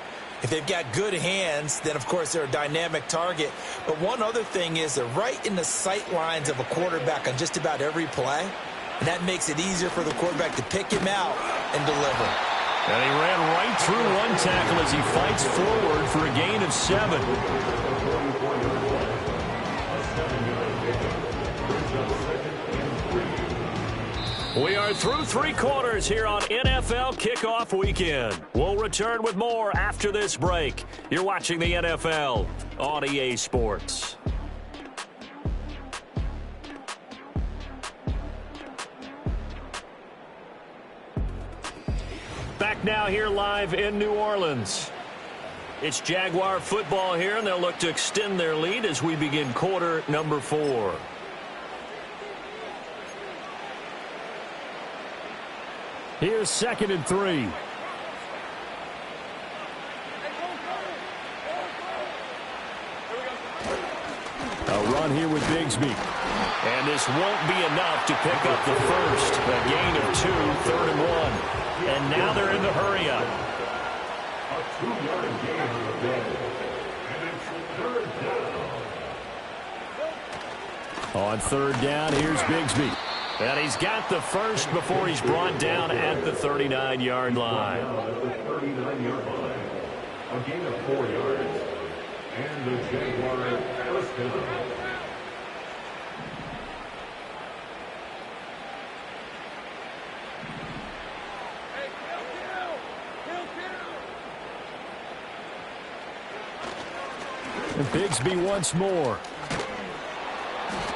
If they've got good hands, then, of course, they're a dynamic target. But one other thing is they're right in the sight lines of a quarterback on just about every play. And that makes it easier for the quarterback to pick him out and deliver. And he ran right through one tackle as he fights forward for a gain of 7. We are through 3 quarters here on NFL Kickoff Weekend. We'll return with more after this break. You're watching the NFL on EA Sports. Back now here live in New Orleans. It's Jaguar football here, and they'll look to extend their lead as we begin quarter number 4. Here's 2nd and 3. A run here with Bigsby. And this won't be enough to pick up the first. A gain of 2, 3rd and 1. And now they're in the hurry-up. A 2-yard gain on the play. And it's 3rd down. On 3rd down, here's Bigsby. And he's got the first before he's brought down at the 39-yard line. At the 39-yard line. A gain of 4 yards. And the Jaguars first down. And Bigsby once more.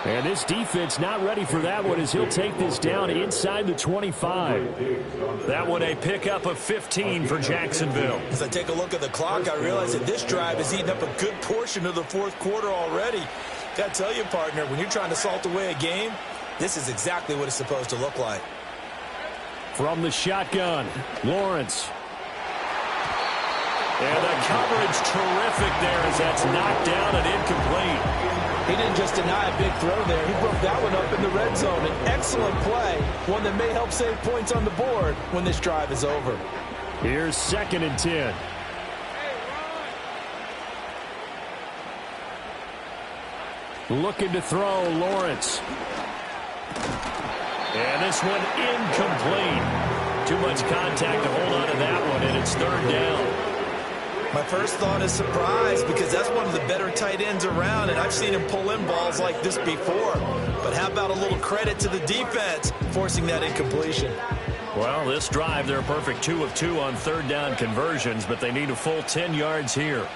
And this defense not ready for that one as he'll take this down inside the 25. That one a pickup of 15 for Jacksonville. As I take a look at the clock, I realize that this drive has eaten up a good portion of the 4th quarter already. Got to tell you, partner, when you're trying to salt away a game, this is exactly what it's supposed to look like. From the shotgun, Lawrence. And the coverage terrific there as that's knocked down and incomplete. He didn't just deny a big throw there. He broke that one up in the red zone. An excellent play, one that may help save points on the board when this drive is over. Here's 2nd and 10. Looking to throw, Lawrence. And this one incomplete. Too much contact to hold on to that one, and it's 3rd down. My first thought is surprise because that's one of the better tight ends around, and I've seen him pull in balls like this before. But how about a little credit to the defense forcing that incompletion? Well, this drive, they're a perfect 2 of 2 on 3rd down conversions, but they need a full 10 yards here.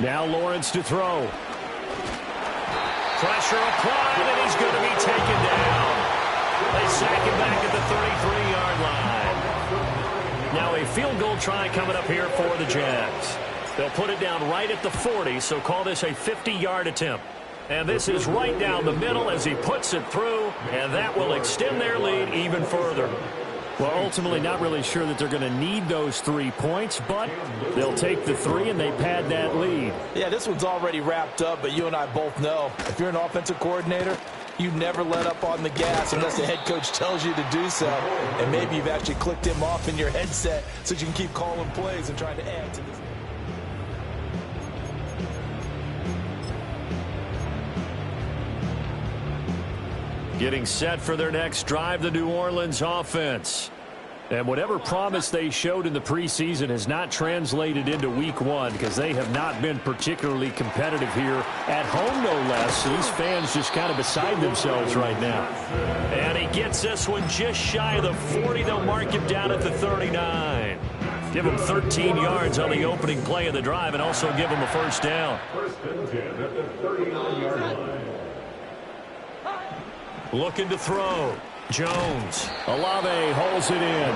Now Lawrence to throw. Pressure applied, and he's going to be taken down. They sack him back at the 33-yard line. Now a field goal try coming up here for the Jags. They'll put it down right at the 40, so call this a 50-yard attempt. And this is right down the middle as he puts it through, and that will extend their lead even further. Well, ultimately not really sure that they're going to need those 3 points, but they'll take the 3 and they pad that lead. Yeah, this one's already wrapped up, but you and I both know if you're an offensive coordinator, you never let up on the gas unless the head coach tells you to do so. And maybe you've actually clicked him off in your headset so you can keep calling plays and trying to add to this. Getting set for their next drive, the New Orleans offense. And whatever promise they showed in the preseason has not translated into week 1 because they have not been particularly competitive here at home, no less. So these fans just kind of beside themselves right now. And he gets this one just shy of the 40. They'll mark him down at the 39. Give him 13 yards on the opening play of the drive and also give him a first down. 1st and 10 at the 39-yard line. Looking to throw. Jones. Olave holds it in.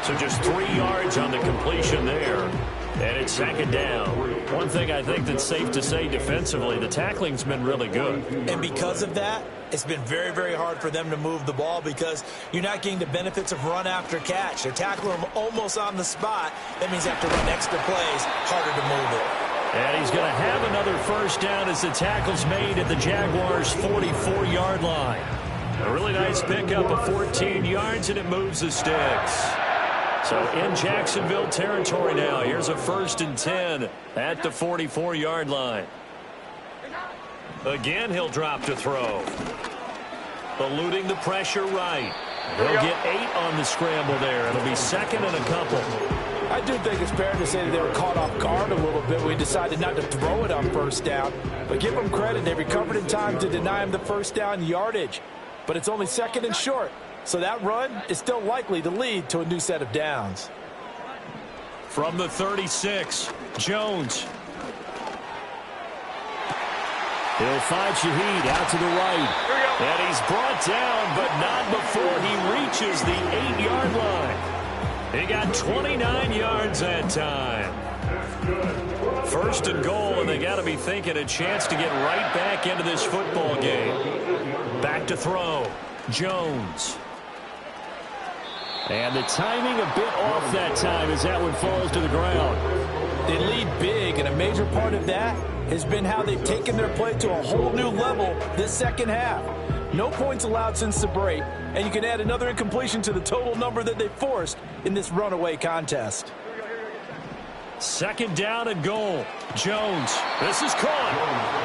So just 3 yards on the completion there. And it's 2nd down. One thing I think that's safe to say defensively, the tackling's been really good. And because of that, it's been very, very hard for them to move the ball because you're not getting the benefits of run after catch. They're tackling them almost on the spot. That means they have to run extra plays, harder to move it. And he's going to have another first down as the tackle's made at the Jaguars' 44-yard line. A really nice pickup of 14 yards, and it moves the sticks. So in Jacksonville territory now. Here's a 1st and 10 at the 44-yard line. Again, he'll drop to throw. Eluding the pressure right. He'll get 8 on the scramble there. It'll be 2nd and a couple. I do think it's fair to say that they were caught off guard a little bit. We decided not to throw it on 1st down. But give them credit. They recovered in time to deny him the 1st down yardage. But it's only 2nd and short. So that run is still likely to lead to a new set of downs. From the 36, Jones. He'll find Shaheed out to the right. And he's brought down, but not before he reaches the 8-yard line. He got 29 yards that time. 1st and goal, and they got to be thinking a chance to get right back into this football game. Back to throw. Jones. And the timing a bit off that time as that one falls to the ground. They lead big, and a major part of that has been how they've taken their play to a whole new level this second half. No points allowed since the break, and you can add another incompletion to the total number that they forced in this runaway contest. Second down and goal. Jones. This is caught.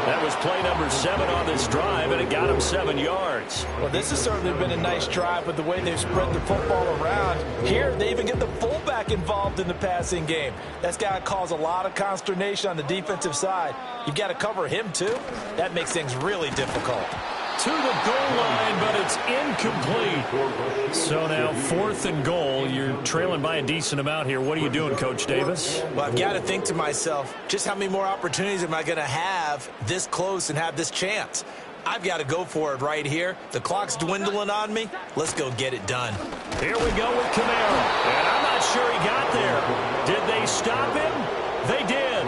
That was play number 7 on this drive, and it got him 7 yards. Well, this has certainly been a nice drive with the way they've spread the football around. Here, they even get the fullback involved in the passing game. That's got to cause a lot of consternation on the defensive side. You've got to cover him, too. That makes things really difficult. To the goal line, but it's incomplete. So now 4th and goal. You're trailing by a decent amount here. What are you doing, Coach Davis? Well, I've got to think to myself, just how many more opportunities am I going to have this close and have this chance? I've got to go for it right here. The clock's dwindling on me. Let's go get it done. Here we go with Kamara. And I'm not sure he got there. Did they stop him? They did.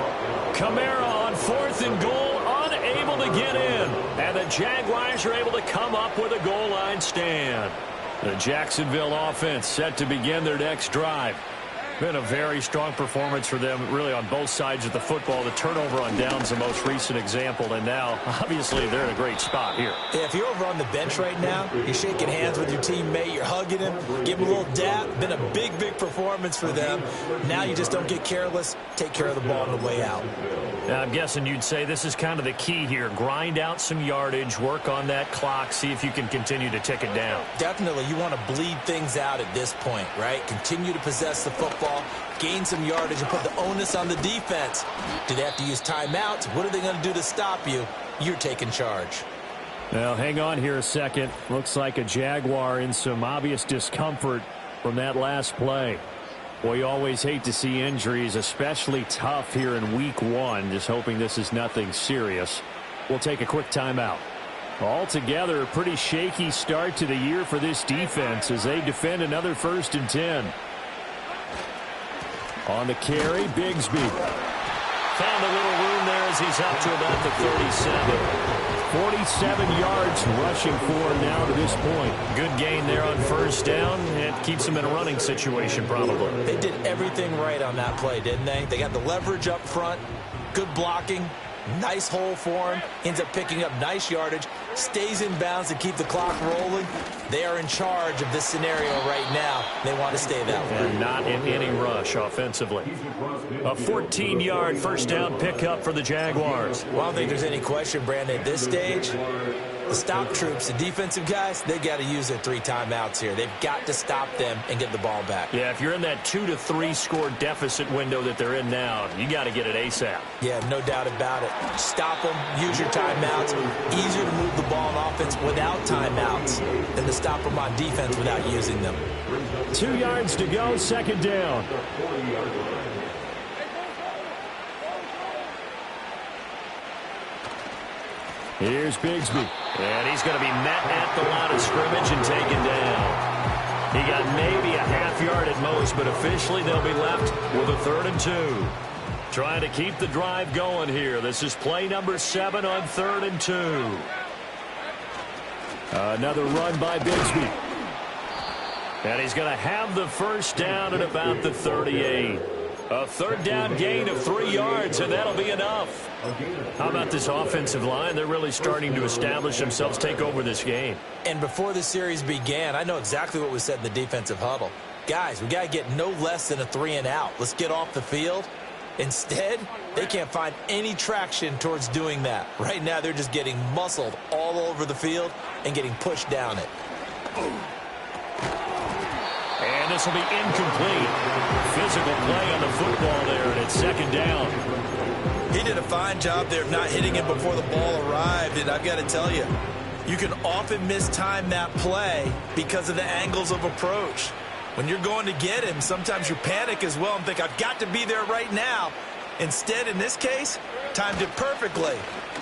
Kamara on 4th and goal. Able to get in, and the Jaguars are able to come up with a goal line stand. The Jacksonville offense set to begin their next drive. Been a very strong performance for them, really, on both sides of the football. The turnover on downs, the most recent example, and now, obviously, they're in a great spot here. Yeah, if you're over on the bench right now, you're shaking hands with your teammate, you're hugging him, give him a little dap. Been a big, big performance for them. Now you just don't get careless. Take care of the ball on the way out. Now, I'm guessing you'd say this is kind of the key here. Grind out some yardage, work on that clock, see if you can continue to tick it down. Definitely, you want to bleed things out at this point, right? Continue to possess the football, gain some yardage, and put the onus on the defense. Do they have to use timeouts? What are they going to do to stop you? You're taking charge. Now, hang on here a second. Looks like a Jaguar in some obvious discomfort from that last play. Boy, you always hate to see injuries, especially tough here in week 1. Just hoping this is nothing serious. We'll take a quick timeout. Altogether, a pretty shaky start to the year for this defense as they defend another 1st and 10. On the carry, Bigsby. Found a little room there as he's up to about the 37. 47 yards rushing for him now to this point. Good gain there on 1st down. It keeps him in a running situation probably. They did everything right on that play, didn't they? They got the leverage up front, good blocking, nice hole for him, ends up picking up nice yardage, stays in bounds to keep the clock rolling. They are in charge of this scenario right now. They want to stay that way. And not in any rush offensively. A 14-yard 1st down pickup for the Jaguars. Well, I don't think there's any question, Brandon, at this stage, the stop troops, the defensive guys, they got to use their 3 timeouts here. They've got to stop them and get the ball back. Yeah, if you're in that 2 to 3 score deficit window that they're in now, you got to get it ASAP. Yeah, no doubt about it. Stop them, use your timeouts. Easier to move the ball on offense without timeouts than to stop them on defense without using them. 2 yards to go, 2nd down. Here's Bigsby. And he's going to be met at the line of scrimmage and taken down. He got maybe a half yard at most, but officially they'll be left with a 3rd and 2. Trying to keep the drive going here. This is play number 7 on 3rd and 2. Another run by Bigsby. And he's going to have the 1st down at about the 38. A 3rd down gain of 3 yards, and that'll be enough. How about this offensive line? They're really starting to establish themselves, take over this game. And before the series began, I know exactly what was said in the defensive huddle. Guys, we got to get no less than a 3 and out. Let's get off the field. Instead, they can't find any traction towards doing that. Right now, they're just getting muscled all over the field and getting pushed down it. And this will be incomplete. Physical play on the football there, and it's 2nd down. He did a fine job there of not hitting him before the ball arrived, and I've got to tell you, you can often mistime that play because of the angles of approach. When you're going to get him, sometimes you panic as well and think, I've got to be there right now. Instead, in this case, timed it perfectly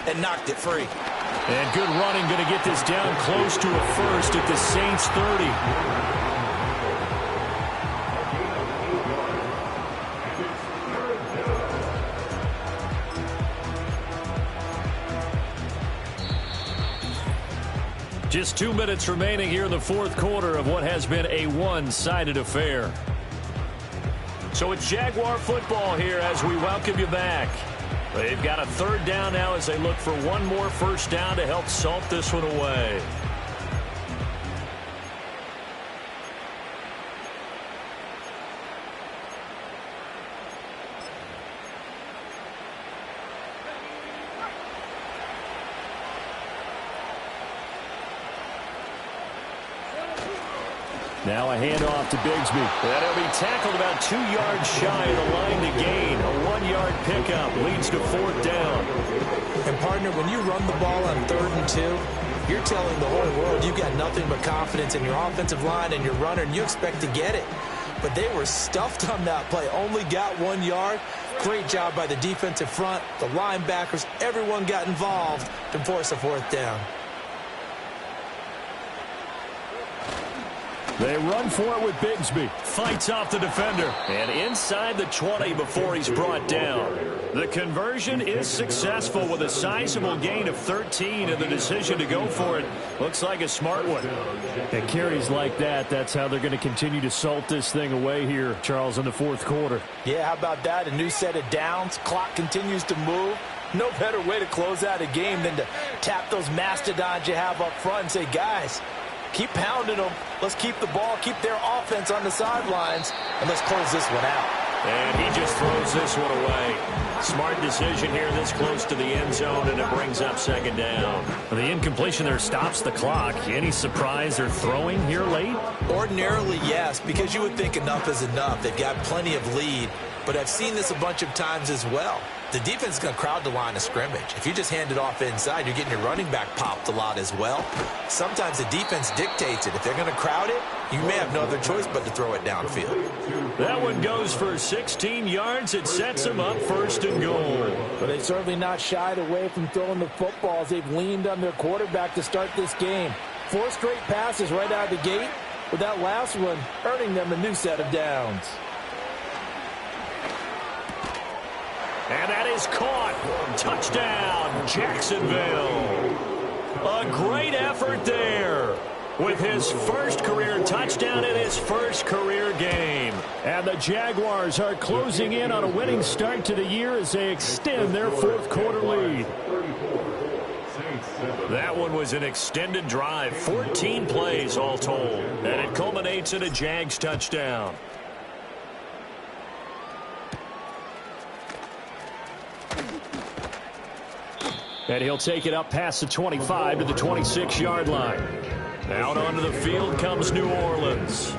and knocked it free. And good running, going to get this down close to a 1st at the Saints 30. Just 2 minutes remaining here in the 4th quarter of what has been a one-sided affair. So it's Jaguar football here as we welcome you back. They've got a third down now as they look for one more first down to help salt this one away. Now a handoff to Bigsby. And he'll be tackled about 2 yards shy of the line to gain. A 1-yard pickup leads to fourth down. And, partner, when you run the ball on 3rd and 2, you're telling the whole world you've got nothing but confidence in your offensive line and your runner, and you expect to get it. But they were stuffed on that play. Only got 1 yard. Great job by the defensive front, the linebackers. Everyone got involved to force a fourth down. They run for it with Bigsby. Fights off the defender. And inside the 20 before he's brought down. The conversion is successful with a sizable gain of 13, and the decision to go for it looks like a smart one. And carries like that, that's how they're going to continue to salt this thing away here, Charles, in the fourth quarter. Yeah, how about that? A new set of downs. Clock continues to move. No better way to close out a game than to tap those mastodons you have up front and say, guys, keep pounding them. Let's keep the ball, keep their offense on the sidelines, and let's close this one out. And he just throws this one away. Smart decision here this close to the end zone, and it brings up second down. The incompletion there stops the clock. Any surprise they're throwing here late? Ordinarily, yes, because you would think enough is enough. They've got plenty of lead, but I've seen this a bunch of times as well. The defense is going to crowd the line of scrimmage. If you just hand it off inside, you're getting your running back popped a lot as well. Sometimes the defense dictates it. If they're going to crowd it, you may have no other choice but to throw it downfield. That one goes for 16 yards. It sets them up first and goal. But they certainly not shied away from throwing the footballs. They've leaned on their quarterback to start this game. 4 straight passes right out of the gate, with that last one earning them a new set of downs. And that is caught. Touchdown, Jacksonville. A great effort there with his first career touchdown in his first career game. And the Jaguars are closing in on a winning start to the year as they extend their fourth quarter lead. That one was an extended drive, 14 plays all told. And it culminates in a Jags touchdown. And he'll take it up past the 25 to the 26-yard line. Out onto the field comes New Orleans.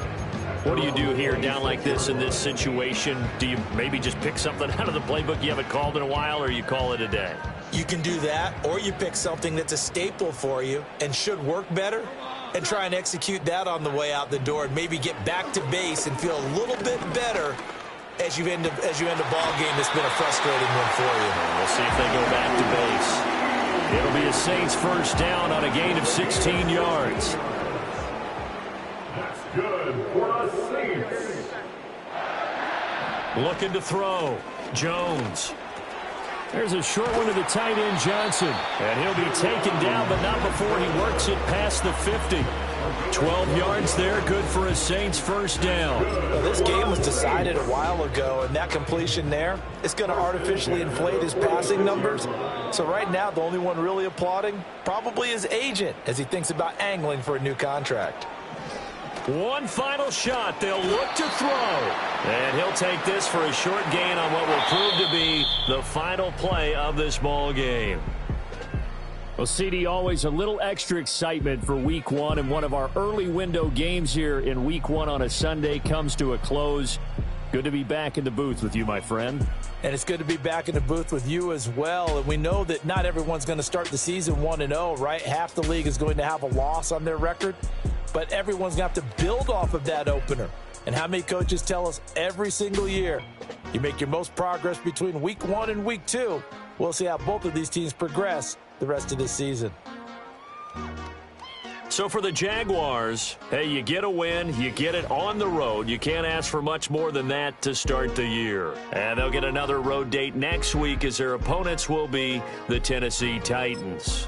What do you do here down like this in this situation? Do you maybe just pick something out of the playbook you haven't called in a while, or you call it a day? You can do that, or you pick something that's a staple for you and should work better and try and execute that on the way out the door and maybe get back to base and feel a little bit better as you end a ball game that's been a frustrating one for you. We'll see if they go back to base. It'll be a Saints first down on a gain of 16 yards. That's good for the Saints. Looking to throw. Jones. There's a short one to the tight end, Johnson. And he'll be taken down, but not before he works it past the 50. 12 yards there, good for a Saints first down. Well, this game was decided a while ago, and that completion there is going to artificially inflate his passing numbers. So right now, the only one really applauding probably his agent as he thinks about angling for a new contract. One final shot. They'll look to throw. And he'll take this for a short gain on what will prove to be the final play of this ball game. Well, CD, always a little extra excitement for Week 1, and one of our early window games here in Week 1 on a Sunday comes to a close. Good to be back in the booth with you, my friend. And it's good to be back in the booth with you as well. And we know that not everyone's going to start the season 1-0, right? Half the league is going to have a loss on their record, but everyone's going to have to build off of that opener. And how many coaches tell us every single year, you make your most progress between Week 1 and Week 2. We'll see how both of these teams progress the rest of this season. So for the Jaguars, hey, you get a win, you get it on the road. You can't ask for much more than that to start the year. And they'll get another road date next week as their opponents will be the Tennessee Titans.